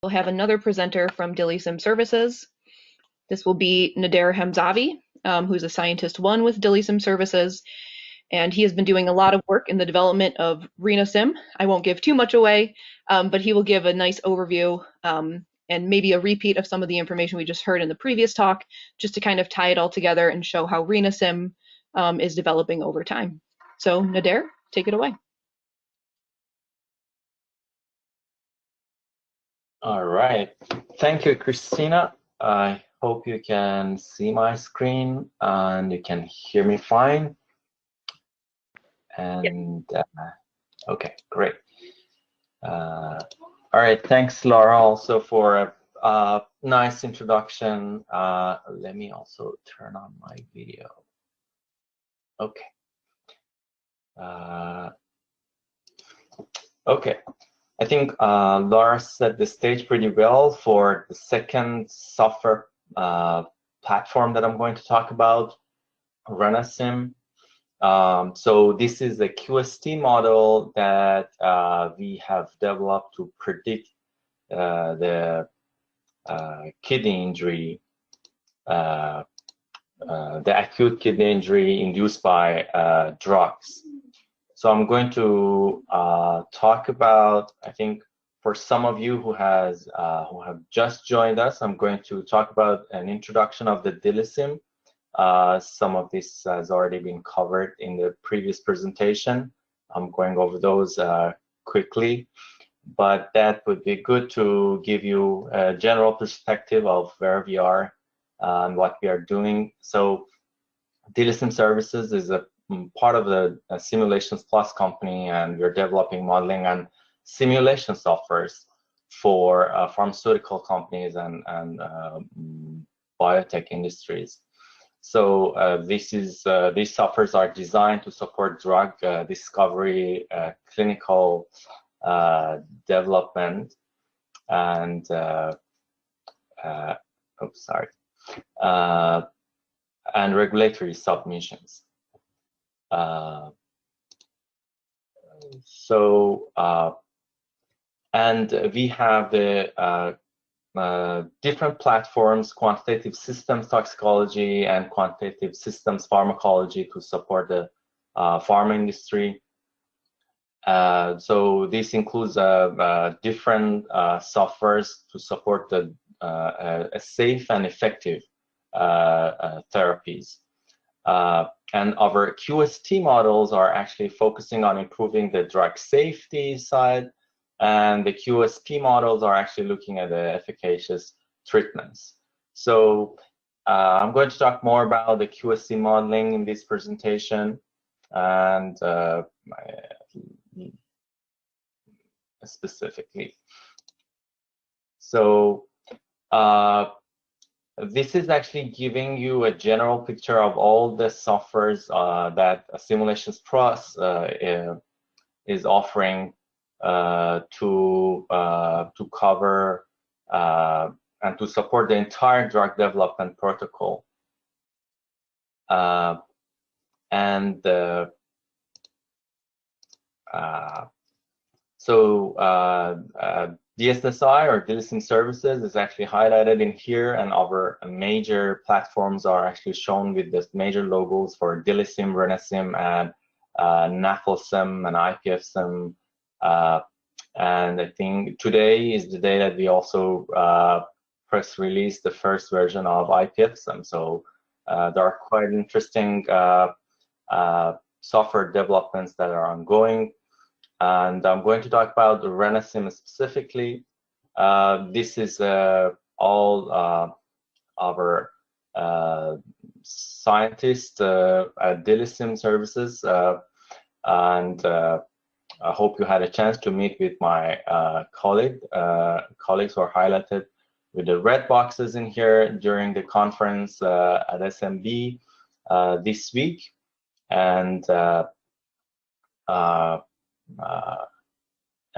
We'll have another presenter from DILIsym Services. This will be Nader Hamzavi, who's a scientist one with DILIsym Services, and he has been doing a lot of work in the development of RENAsym. I won't give too much away, but he will give a nice overview and maybe a repeat of some of the information we just heard in the previous talk, just to kind of tie it all together and show how RENAsym is developing over time. So Nader, take it away. All right, thank you, Christina. I hope you can see my screen and you can hear me fine. And okay, great. All right, thanks, Laura, also for a nice introduction. Let me also turn on my video. Okay. Okay. I think Laura set the stage pretty well for the second software platform that I'm going to talk about, RENAsym. So this is a QST model that we have developed to predict the kidney injury, the acute kidney injury induced by drugs. So I'm going to talk about, I think for some of you who have just joined us, I'm going to talk about an introduction of the DILIsym. Some of this has already been covered in the previous presentation. I'm going over those quickly, but that would be good to give you a general perspective of where we are and what we are doing. So DILIsym Services is a part of the Simulations Plus company, and we're developing modeling and simulation softwares for pharmaceutical companies and biotech industries. So these softwares are designed to support drug discovery, clinical development, and and regulatory submissions. And we have the different platforms, quantitative systems toxicology and quantitative systems pharmacology, to support the pharma industry. So this includes different softwares to support the safe and effective therapies. And our QST models are actually focusing on improving the drug safety side, and the QSP models are actually looking at the efficacious treatments. So I'm going to talk more about the QST modeling in this presentation, and specifically. So this is actually giving you a general picture of all the softwares that Simulations Plus is offering to cover and to support the entire drug development protocol. DSSI, or DILIsym Services, is actually highlighted in here, and our major platforms are actually shown with the major logos for DILIsym, RENAsym, and NAFLSym and IPFsym. And I think today is the day that we also press release the first version of IPFsym. So there are quite interesting software developments that are ongoing. And I'm going to talk about the RENAsym specifically. This is all our scientists at DILIsym Services, and I hope you had a chance to meet with my colleagues who are highlighted with the red boxes in here during the conference at SMB this week. And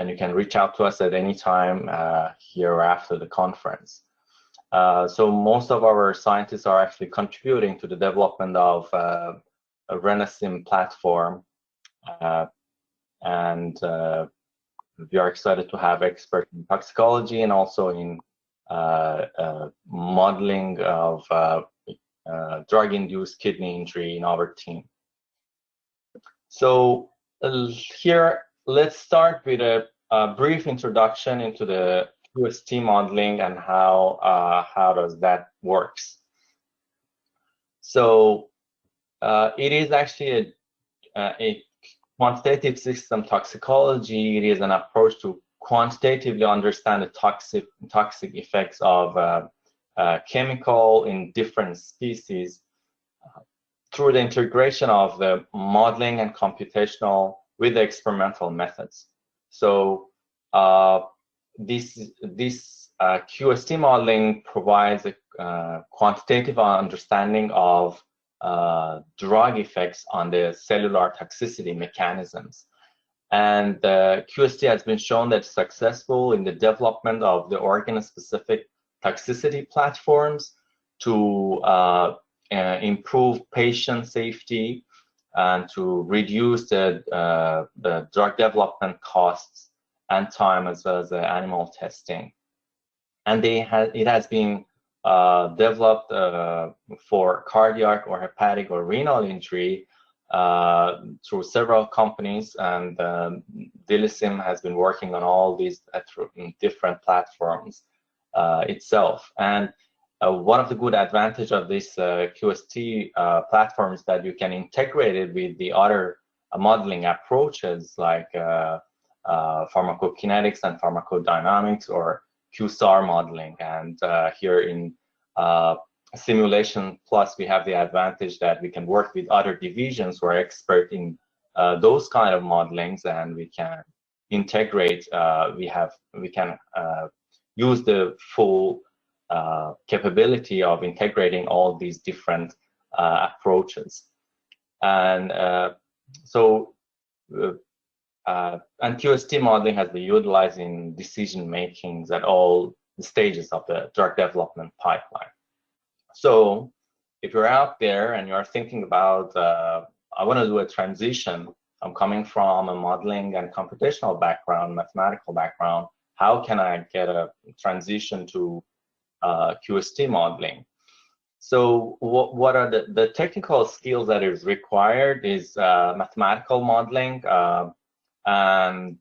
you can reach out to us at any time here or after the conference. So most of our scientists are actually contributing to the development of a RENAsym platform, and we are excited to have experts in toxicology and also in modeling of drug-induced kidney injury in our team. So here, let's start with a brief introduction into the QST modeling and how does that works. So it is actually a quantitative system toxicology. It is an approach to quantitatively understand the toxic effects of chemical in different species through the integration of the modeling and computational with the experimental methods. So this QST modeling provides a quantitative understanding of drug effects on the cellular toxicity mechanisms. And QST has been shown that it's successful in the development of the organ-specific toxicity platforms to improve patient safety and to reduce the drug development costs and time, as well as the animal testing. And it has been developed for cardiac or hepatic or renal injury through several companies, and DILIsym has been working on all these through different platforms itself. And one of the good advantages of this QST platform is that you can integrate it with the other modeling approaches like pharmacokinetics and pharmacodynamics or QSAR modeling. And here in Simulation Plus, we have the advantage that we can work with other divisions who are expert in those kind of modelings, and we can integrate. We can use the full capability of integrating all these different approaches. And and QST modeling has been utilized in decision makings at all the stages of the drug development pipeline. So if you're out there and you're thinking about, I want to do a transition, I'm coming from a modeling and computational background, mathematical background, how can I get a transition to QST modeling? So what are the technical skills that is required is mathematical modeling and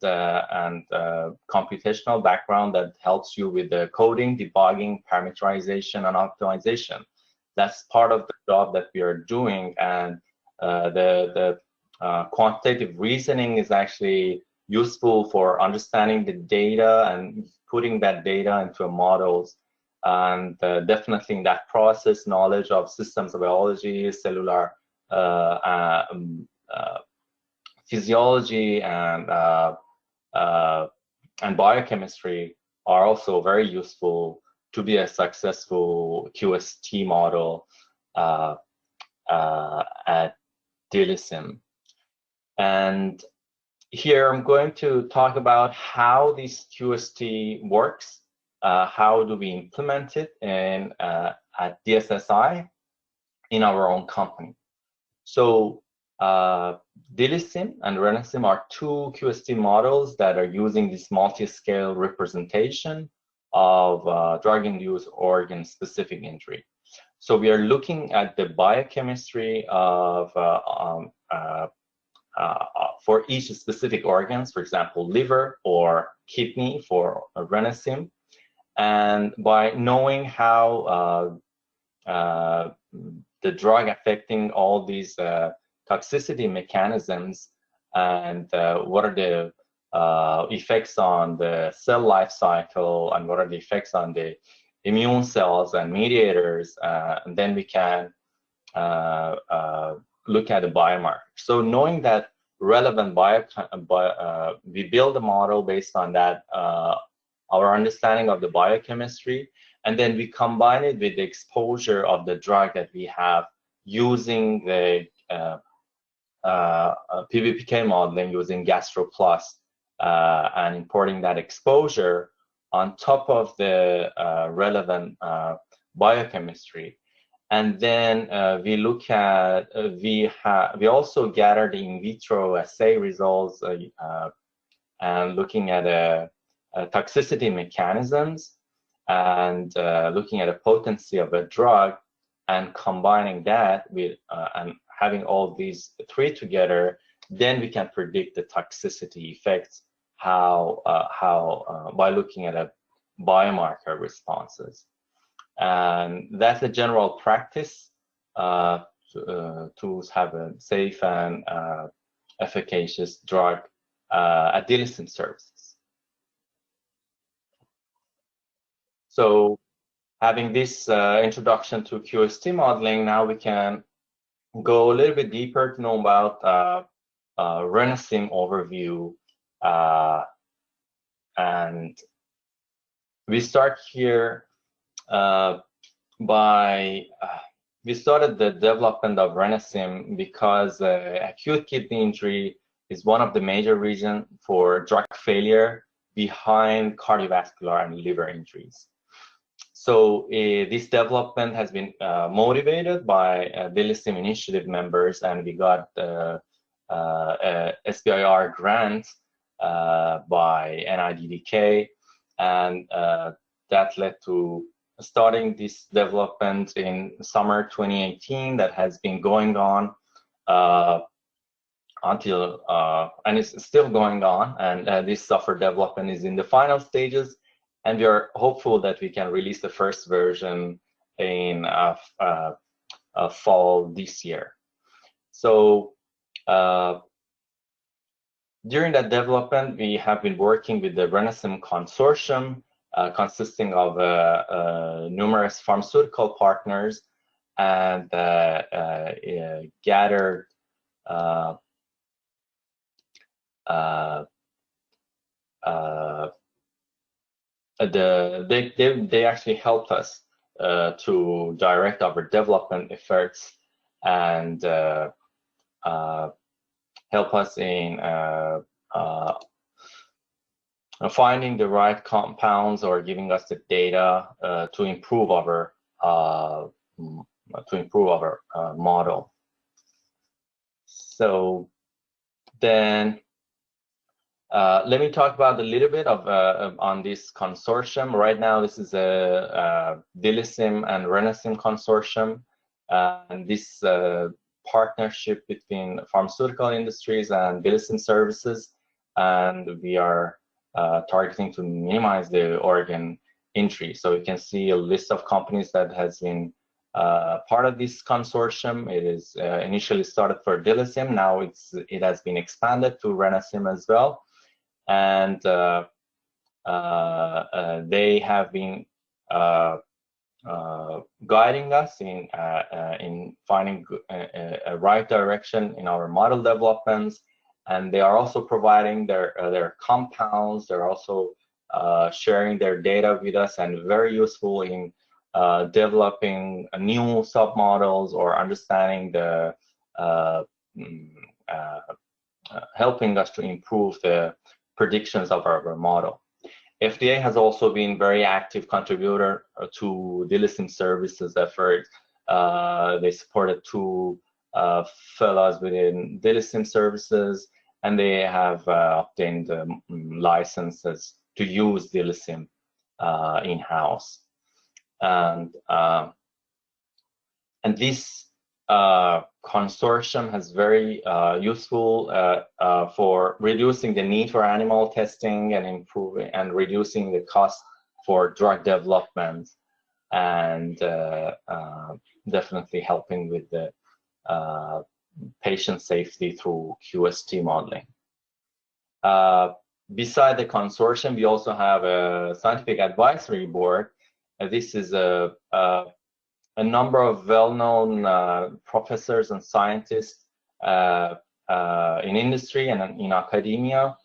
computational background that helps you with the coding, debugging, parameterization, and optimization. That's part of the job that we are doing, and the quantitative reasoning is actually useful for understanding the data and putting that data into models. And definitely in that process, knowledge of systems biology, cellular physiology, and biochemistry are also very useful to be a successful QST model at DILIsym. And here I'm going to talk about how this QST works. How do we implement it in, at DSSI in our own company? So DILIsym and RENAsym are two QST models that are using this multi-scale representation of drug-induced organ-specific injury. So we are looking at the biochemistry of for each specific organs, for example, liver or kidney for RENAsym. And by knowing how the drug affecting all these toxicity mechanisms and what are the effects on the cell life cycle and what are the effects on the immune cells and mediators, and then we can look at the biomarker. So knowing that relevant we build a model based on that our understanding of the biochemistry, and then we combine it with the exposure of the drug that we have using the PBPK modeling using GastroPlus and importing that exposure on top of the relevant biochemistry. And then we look at, we also gather the in vitro assay results and looking at toxicity mechanisms and looking at the potency of a drug and combining that with and having all these three together, then we can predict the toxicity effects by looking at a biomarker responses. And that's a general practice to have a safe and efficacious drug at DILIsym services. So having this introduction to QST modeling, now we can go a little bit deeper to know about RENAsym overview. And we start here we started the development of RENAsym because acute kidney injury is one of the major reasons for drug failure behind cardiovascular and liver injuries. So this development has been motivated by DILIsym initiative members, and we got a SBIR grant by NIDDK, and that led to starting this development in summer 2018 that has been going on until and it's still going on, and this software development is in the final stages, and we are hopeful that we can release the first version in fall this year. So during that development, we have been working with the RENAsym consortium, consisting of numerous pharmaceutical partners, and gathered they actually helped us to direct our development efforts and help us in finding the right compounds or giving us the data to improve our model. So then let me talk about a little bit of on this consortium. Right now, this is a DILIsym and RENAsym consortium, and this partnership between pharmaceutical industries and DILIsym services, and we are targeting to minimize the organ injury. So you can see a list of companies that has been part of this consortium. It is initially started for DILIsym. Now it has been expanded to RENAsym as well, and they have been guiding us in finding a right direction in our model developments, and they are also providing their compounds. They're also sharing their data with us, and very useful in developing new submodels or understanding the helping us to improve the predictions of our model. FDA has also been very active contributor to DILIsym services effort. They supported 2 fellows within DILIsym services, and they have obtained licenses to use DILIsym in-house. And this consortium has very useful for reducing the need for animal testing and improving and reducing the cost for drug development, and definitely helping with the patient safety through QST modeling. Beside the consortium, we also have a scientific advisory board. This is a number of well-known professors and scientists in industry and in academia,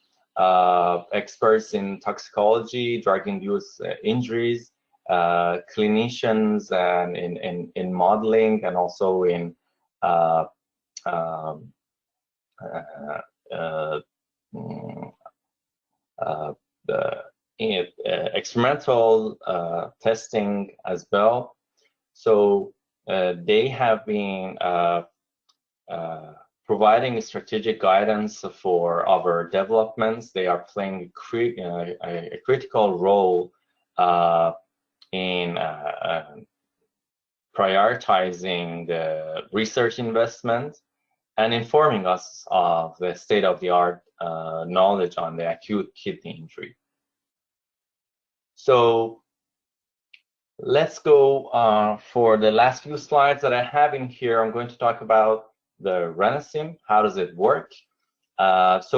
experts in toxicology, drug-induced injuries, clinicians, and in modeling, and also in experimental testing as well. So they have been providing strategic guidance for our developments. They are playing a critical role in prioritizing the research investment and informing us of the state-of-the-art knowledge on the acute kidney injury. So let's go for the last few slides that I have in here. I'm going to talk about the RENAsym. How does it work? This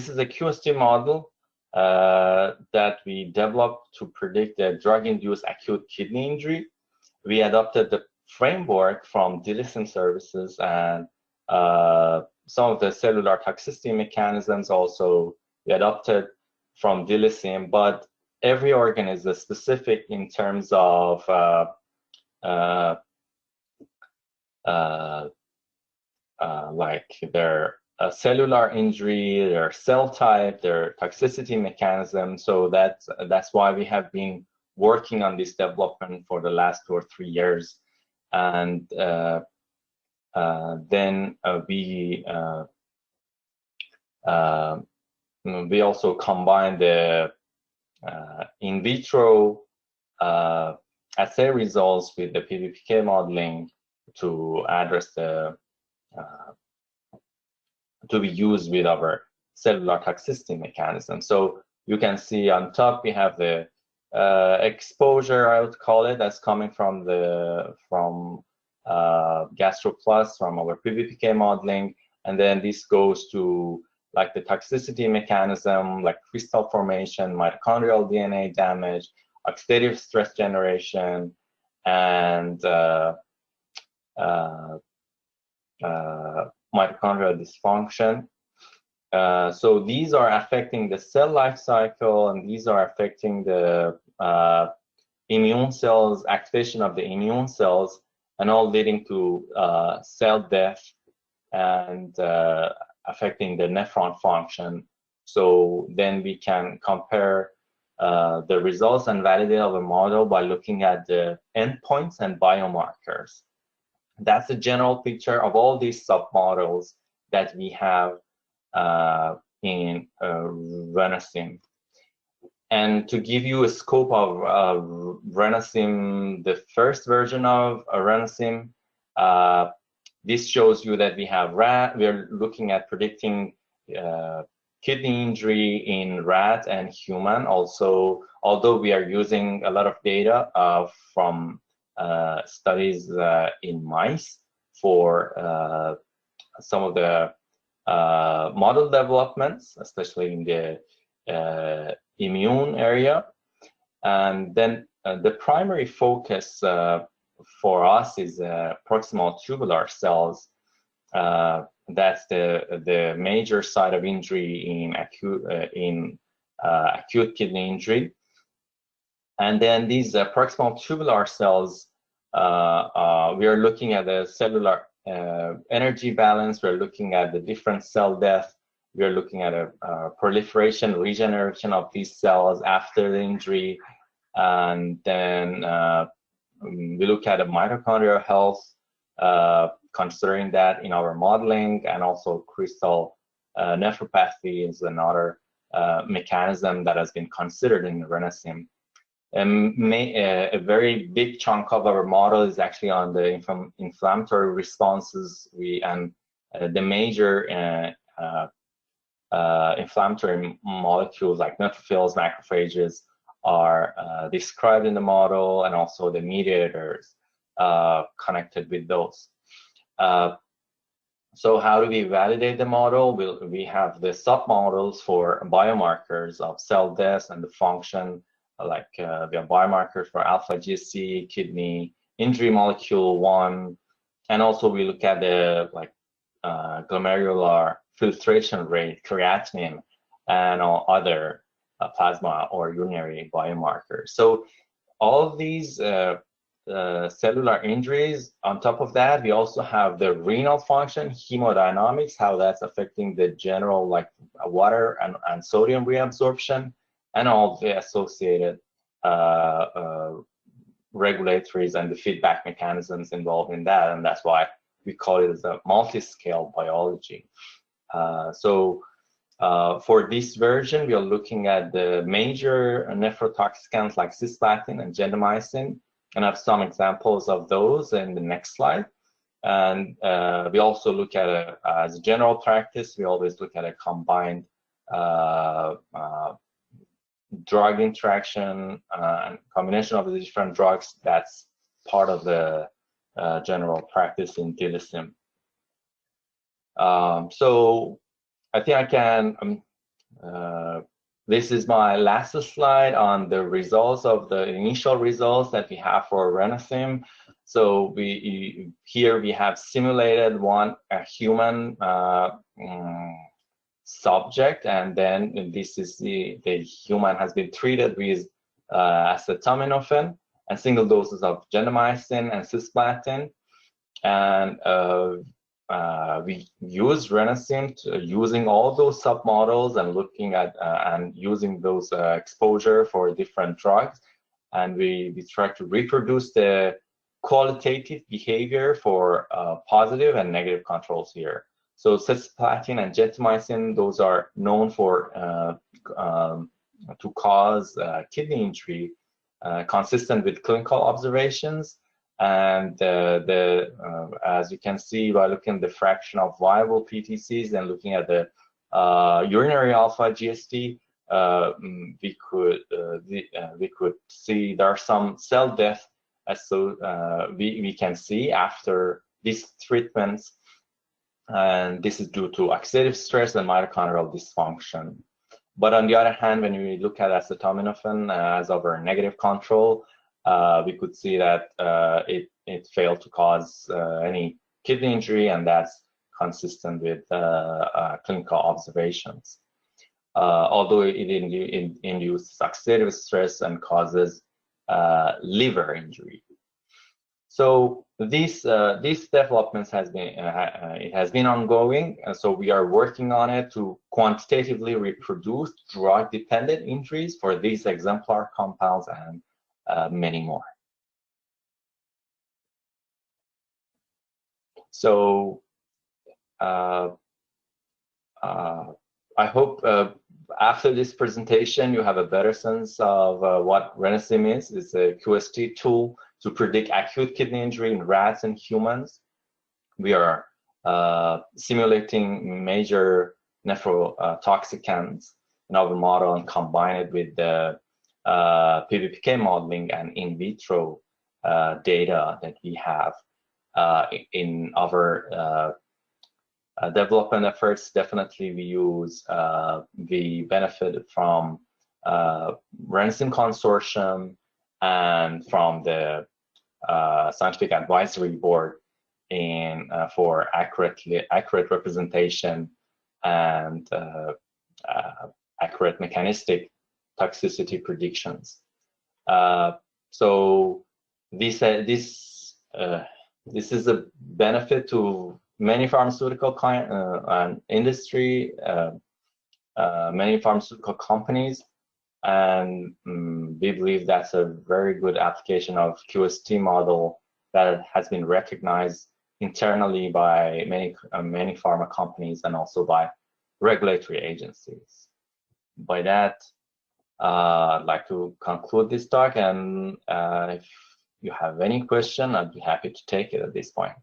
is a QST model that we developed to predict the drug-induced acute kidney injury. We adopted the framework from DILIsym services and some of the cellular toxicity mechanisms also we adopted from DILIsym, but every organ is specific in terms of like their cellular injury, their cell type, their toxicity mechanism. So that's why we have been working on this development for the last 2 or 3 years. And then we also combine the in vitro assay results with the PBPK modeling to address the to be used with our cellular toxicity mechanism. So you can see on top we have the exposure, I would call it, that's coming from GastroPlus from our PBPK modeling, and then this goes to like the toxicity mechanism, like crystal formation, mitochondrial DNA damage, oxidative stress generation, and mitochondrial dysfunction. So these are affecting the cell life cycle, and these are affecting the immune cells, activation of the immune cells, and all leading to cell death and affecting the nephron function. So then we can compare the results and validate our model by looking at the endpoints and biomarkers. That's a general picture of all these submodels that we have in RENAsym. And to give you a scope of RENAsym, the first version of RENAsym, this shows you that we have rat. We are looking at predicting kidney injury in rat and human. Also, although we are using a lot of data from studies in mice for some of the model developments, especially in the immune area. And then the primary focus for us is proximal tubular cells. That's the major site of injury in acute kidney injury. And then these proximal tubular cells, we are looking at the cellular energy balance. We're looking at the different cell death. We are looking at a proliferation, regeneration of these cells after the injury. And then we look at a mitochondrial health, considering that in our modeling, and also crystal nephropathy is another mechanism that has been considered in the RENAsym. A very big chunk of our model is actually on the inflammatory responses. The major inflammatory molecules like neutrophils, macrophages are described in the model, and also the mediators connected with those. So how do we validate the model? We have the submodels for biomarkers of cell death and the function, like we have biomarkers for alpha GC, kidney injury molecule 1, and also we look at the glomerular filtration rate, creatinine, and all other plasma or urinary biomarkers. So all of these cellular injuries, on top of that, we also have the renal function, hemodynamics, how that's affecting the general water and sodium reabsorption, and all the associated regulatories and the feedback mechanisms involved in that. And that's why we call it as a multi-scale biology. For this version, we are looking at the major nephrotoxicants like cisplatin and gentamicin, and I have some examples of those in the next slide. And we also look at as a general practice, we always look at a combined drug interaction and combination of the different drugs. That's part of the general practice in DILIsym. So I think I can, this is my last slide on the results of the initial results that we have for RENAsym. So here we have simulated a human subject, and then this is the human has been treated with acetaminophen and single doses of gentamicin and cisplatin, and we use RENAsym using all those submodels and looking at and using those exposure for different drugs, and we try to reproduce the qualitative behavior for positive and negative controls here. So cisplatin and gentamicin, those are known for to cause kidney injury, consistent with clinical observations. And as you can see by looking at the fraction of viable PTCs and looking at the urinary alpha GST, we could see there are some cell death, so we can see after these treatments, and this is due to oxidative stress and mitochondrial dysfunction. But on the other hand, when we look at acetaminophen as our negative control, we could see that it failed to cause any kidney injury, and that's consistent with clinical observations. Although it induces oxidative stress and causes liver injury. So these developments has been ongoing, and so we are working on it to quantitatively reproduce drug-dependent injuries for these exemplar compounds and many more. So I hope after this presentation you have a better sense of what RENAsym is. It's a QST tool to predict acute kidney injury in rats and humans. We are simulating major nephrotoxicants in our model and combine it with the PBPK modeling and in vitro data that we have in our development efforts. Definitely we benefited from RENAsym Consortium and from the Scientific Advisory Board for accurate representation and accurate mechanistic toxicity predictions. So this is a benefit to many pharmaceutical and industry, many pharmaceutical companies, and we believe that's a very good application of QST model that has been recognized internally by many pharma companies and also by regulatory agencies. By that, I'd like to conclude this talk, and if you have any question, I'd be happy to take it at this point.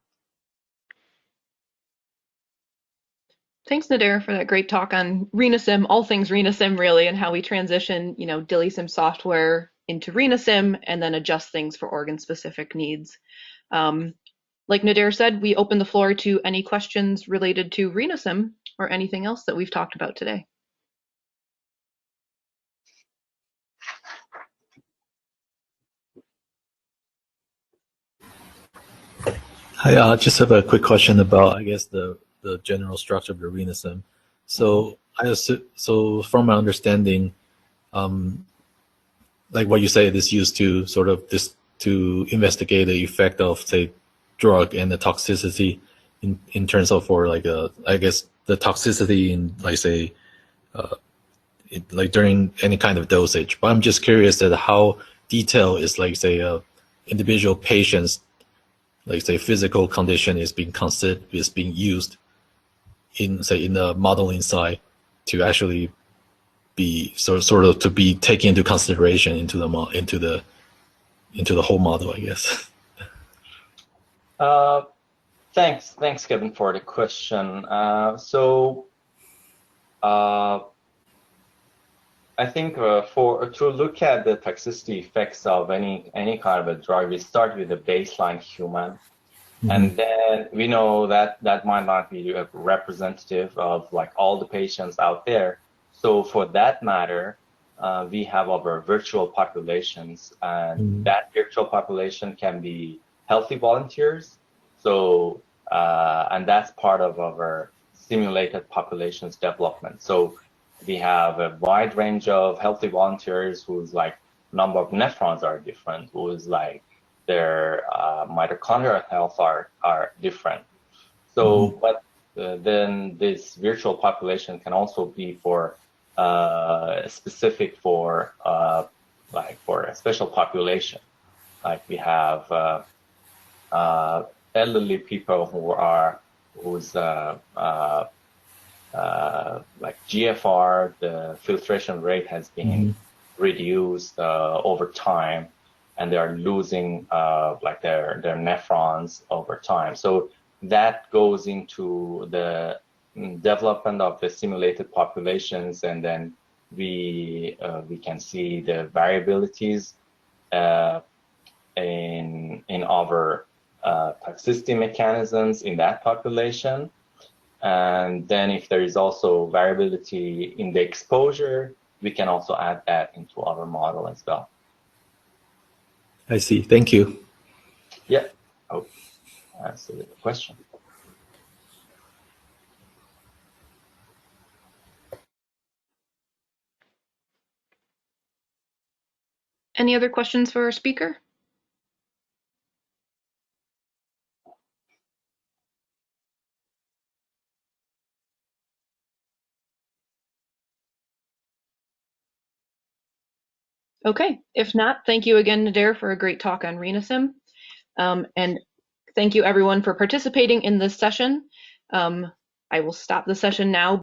Thanks, Nader, for that great talk on RENAsym, all things RENAsym really, and how we transition, DILIsym software into RENAsym and then adjust things for organ-specific needs. Like Nader said, we open the floor to any questions related to RENAsym or anything else that we've talked about today. I just have a quick question about, I guess, the general structure of the RENAsym. So from my understanding, like what you say, it is used to sort of to investigate the effect of, say, drug and the toxicity in terms of I guess the toxicity in, like, say, like during any kind of dosage. But I'm just curious that how detailed is, like, say, individual patients, like say physical condition is being considered, is being used in say in the modeling side to actually be sort of to be taken into consideration into the whole model, I guess. Thanks, Kevin, for the question. I think to look at the toxicity effects of any kind of a drug, we start with the baseline human, and then we know that that might not be a representative of like all the patients out there. So for that matter, we have our virtual populations, and that virtual population can be healthy volunteers. So and that's part of our simulated populations development. So we have a wide range of healthy volunteers whose like number of nephrons are different, whose like their mitochondrial health are different. So, but then this virtual population can also be for specific for like for a special population. Like we have elderly people whose like GFR, the filtration rate has been reduced over time, and they are losing like their nephrons over time. So that goes into the development of the simulated populations, and then we can see the variabilities in our toxicity mechanisms in that population. And then if there is also variability in the exposure, we can also add that into our model as well. I see. Thank you. Yeah. Oh, that's a good question. Any other questions for our speaker? Okay, if not, thank you again, Nader, for a great talk on RENAsym. And thank you everyone for participating in this session. I will stop the session now.